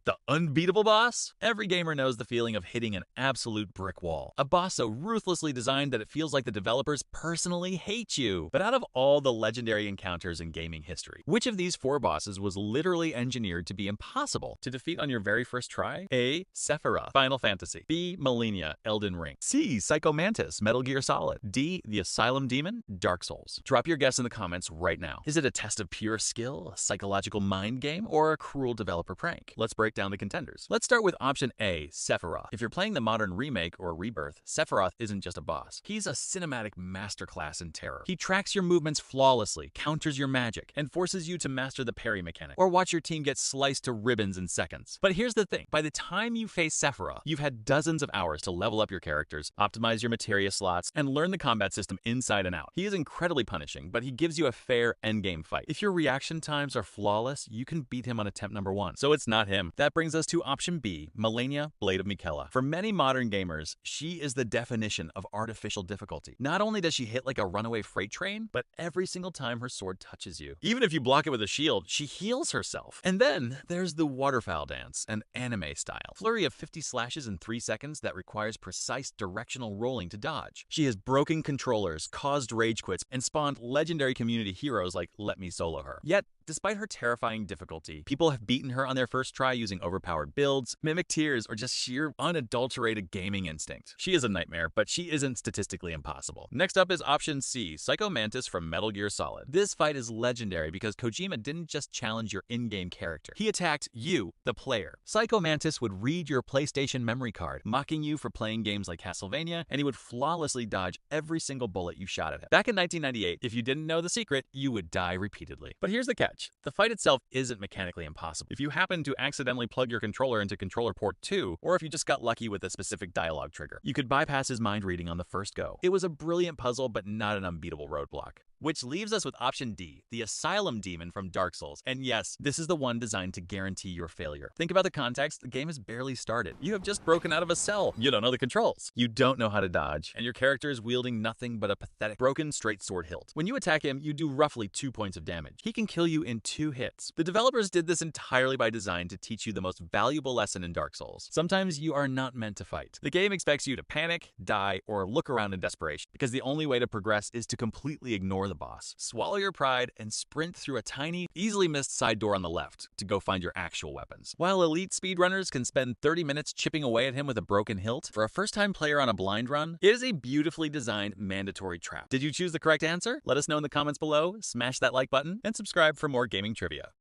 The unbeatable boss? Every gamer knows the feeling of hitting an absolute brick wall. A boss so ruthlessly designed that it feels like the developers personally hate you. But out of all the legendary encounters in gaming history, which of these 4 bosses was literally engineered to be impossible to defeat on your very first try? A. Sephiroth, Final Fantasy. B. Malenia, Elden Ring. C. Psycho Mantis, Metal Gear Solid. D. The Asylum Demon, Dark Souls. Drop your guess in the comments right now. Is it a test of pure skill, a psychological mind game, or a cruel developer prank? Let's break down the contenders. Let's start with option A, Sephiroth. If you're playing the modern Remake or Rebirth, Sephiroth isn't just a boss. He's a cinematic masterclass in terror. He tracks your movements flawlessly, counters your magic, and forces you to master the parry mechanic, or watch your team get sliced to ribbons in seconds. But here's the thing, by the time you face Sephiroth, you've had dozens of hours to level up your characters, optimize your materia slots, and learn the combat system inside and out. He is incredibly punishing, but he gives you a fair endgame fight. If your reaction times are flawless, you can beat him on attempt number 1. So it's not him. That brings us to option B, Malenia, Blade of Miquella. For many modern gamers, she is the definition of artificial difficulty. Not only does she hit like a runaway freight train, but every single time her sword touches you. Even if you block it with a shield, she heals herself. And then there's the waterfowl dance, an anime style flurry of 50 slashes in 3 seconds that requires precise directional rolling to dodge. She has broken controllers, caused rage quits, and spawned legendary community heroes like Let Me Solo Her. Yet, despite her terrifying difficulty, people have beaten her on their first try using overpowered builds, mimic tears, or just sheer unadulterated gaming instinct. She is a nightmare, but she isn't statistically impossible. Next up is option C, Psycho Mantis from Metal Gear Solid. This fight is legendary because Kojima didn't just challenge your in-game character. He attacked you, the player. Psycho Mantis would read your PlayStation memory card, mocking you for playing games like Castlevania, and he would flawlessly dodge every single bullet you shot at him. Back in 1998, if you didn't know the secret, you would die repeatedly. But here's the catch. The fight itself isn't mechanically impossible. If you happen to accidentally plug your controller into controller port 2, or if you just got lucky with a specific dialogue trigger, you could bypass his mind reading on the first go. It was a brilliant puzzle, but not an unbeatable roadblock. Which leaves us with option D, the Asylum Demon from Dark Souls. And yes, this is the one designed to guarantee your failure. Think about the context, the game has barely started. You have just broken out of a cell. You don't know the controls. You don't know how to dodge, and your character is wielding nothing but a pathetic, broken straight sword hilt. When you attack him, you do roughly 2 points of damage. He can kill you in 2 hits. The developers did this entirely by design to teach you the most valuable lesson in Dark Souls. Sometimes you are not meant to fight. The game expects you to panic, die, or look around in desperation, because the only way to progress is to completely ignore the boss. Swallow your pride and sprint through a tiny, easily missed side door on the left to go find your actual weapons. While elite speedrunners can spend 30 minutes chipping away at him with a broken hilt, for a first-time player on a blind run, it is a beautifully designed mandatory trap. Did you choose the correct answer? Let us know in the comments below, smash that like button, and subscribe for more gaming trivia.